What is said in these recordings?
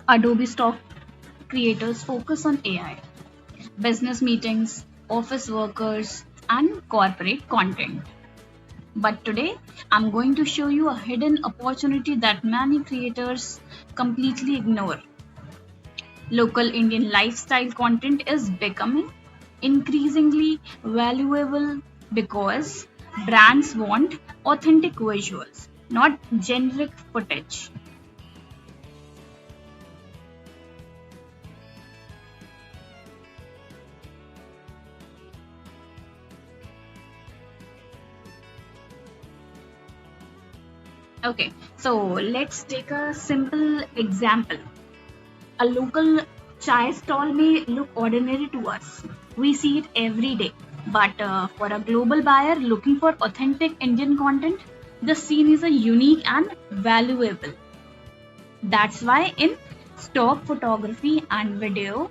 Adobe Stock creators focus on AI, business meetings, office workers, and corporate content. But today, I'm going to show you a hidden opportunity that many creators completely ignore. Local Indian lifestyle content is becoming increasingly valuable because brands want authentic visuals, not generic footage. Okay, so let's take a simple example. A local chai stall may look ordinary to us. We see it every day. But for a global buyer looking for authentic Indian content, the scene is a unique and valuable. That's why in stock photography and video,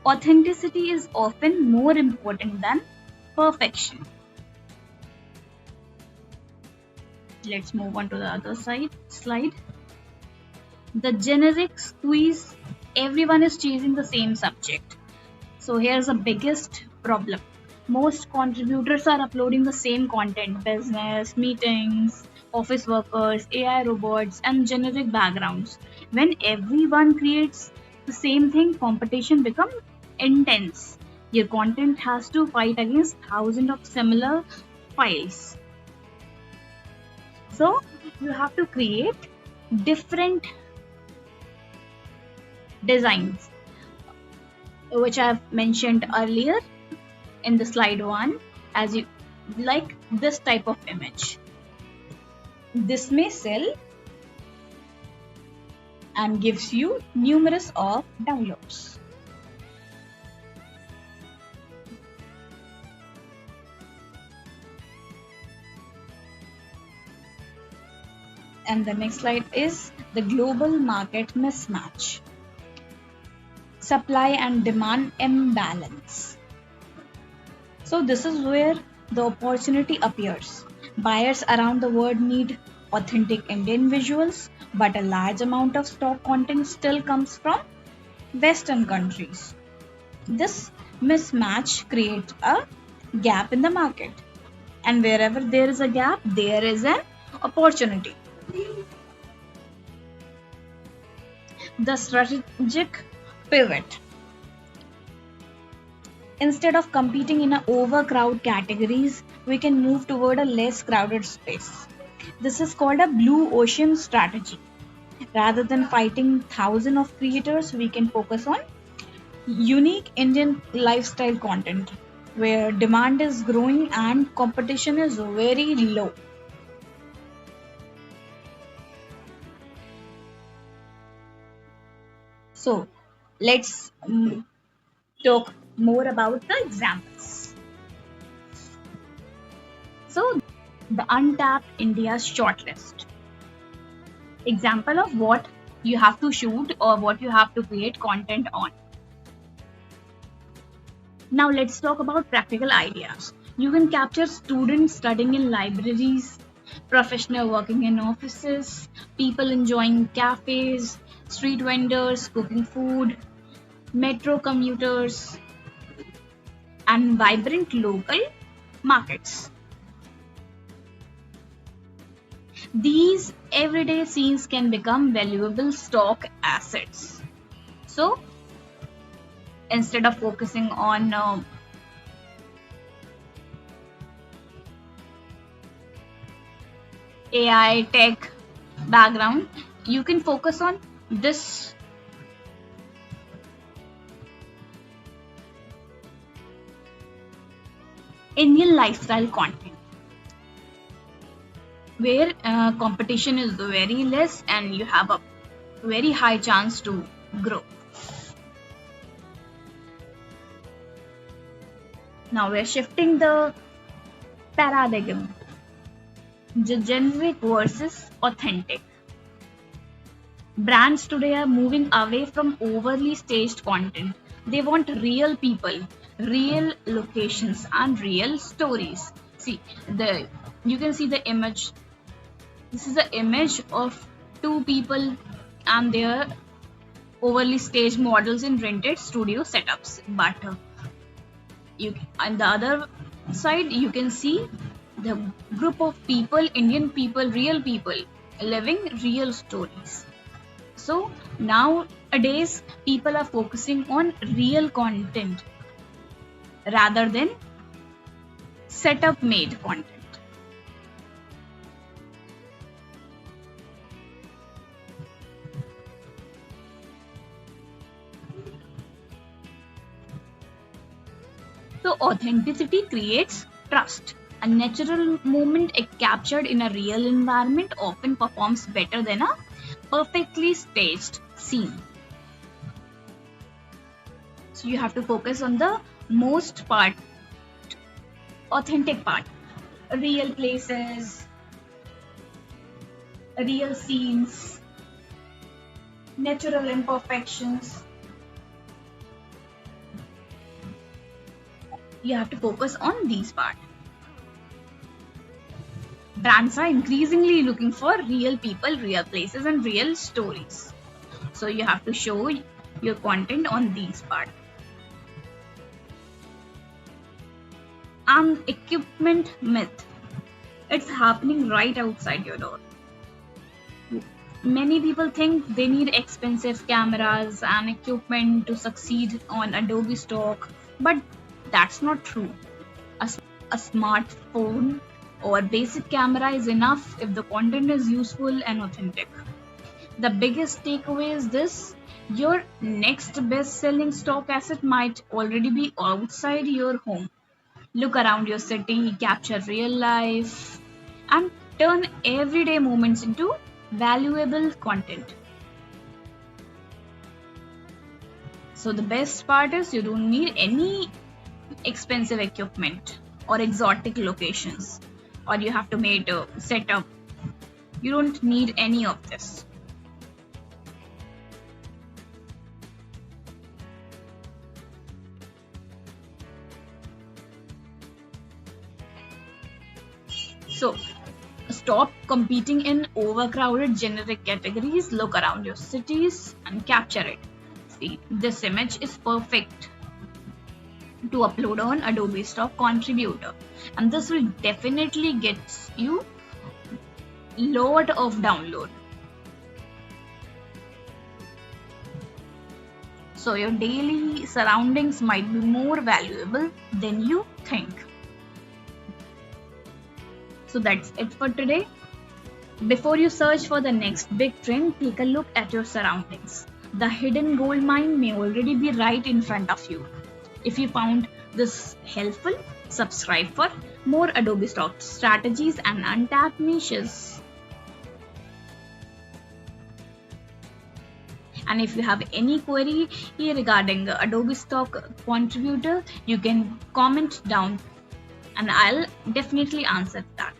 authenticity is often more important than perfection. Let's move on to the other side slide. The generic squeeze, everyone is chasing the same subject. So here's the biggest problem. Most contributors are uploading the same content: business, meetings, office workers, AI robots, and generic backgrounds. When everyone creates the same thing, competition becomes intense. Your content has to fight against thousands of similar files. So you have to create different designs, which I've mentioned earlier in the slide one, as you like this type of image. This may sell and gives you numerous of downloads. And the next slide is the global market mismatch. Supply and demand imbalance. So this is where the opportunity appears. Buyers around the world need authentic Indian visuals, but a large amount of stock content still comes from Western countries. This mismatch creates a gap in the market. And wherever there is a gap, there is an opportunity. The strategic pivot. Instead of competing in a overcrowded categories, we can move toward a less crowded space. This is called a blue ocean strategy. Rather than fighting thousands of creators, we can focus on unique Indian lifestyle content where demand is growing and competition is very low. So let's talk more about the examples. So the Untapped India's shortlist. Example of what you have to shoot or what you have to create content on. Now let's talk about practical ideas. You can capture students studying in libraries, professional working in offices, people enjoying cafes, street vendors cooking food, metro commuters, and vibrant local markets. These everyday scenes can become valuable stock assets. So instead of focusing on AI tech background, you can focus on this Indian lifestyle content where competition is very less and you have a very high chance to grow. Now we're shifting the paradigm, the generic versus authentic. Brands today are moving away from overly staged content. They want real people, real locations, and real stories. See, the you can see the image. This is the image of two people and their overly staged models in rented studio setups. But you on the other side, you can see the group of people, Indian people, real people living real stories. So nowadays, people are focusing on real content rather than setup made content. So authenticity creates trust. A natural moment captured in a real environment often performs better than a perfectly staged scene. So you have to focus on the most part, authentic part, real places, real scenes, natural imperfections. You have to focus on these parts. Brands are increasingly looking for real people, real places, and real stories. So you have to show your content on these parts. And equipment myth. It's happening right outside your door. Many people think they need expensive cameras and equipment to succeed on Adobe Stock, but that's not true. A, a smartphone or basic camera is enough if the content is useful and authentic. The biggest takeaway is this: your next best selling stock asset might already be outside your home. Look around your city, capture real life, and turn everyday moments into valuable content. So, the best part is you don't need any expensive equipment or exotic locations, or you have to make a setup. You don't need any of this. So, stop competing in overcrowded generic categories. Look around your cities and capture it. See, this image is perfect to upload on Adobe Stock Contributor, and this will definitely get you lot of download. So your daily surroundings might be more valuable than you think. So that's it for today. Before you search for the next big trend, take a look at your surroundings. The hidden gold mine may already be right in front of you. If you found this helpful, subscribe for more Adobe Stock strategies and untapped niches. And if you have any query regarding Adobe Stock Contributor, you can comment down and I'll definitely answer that.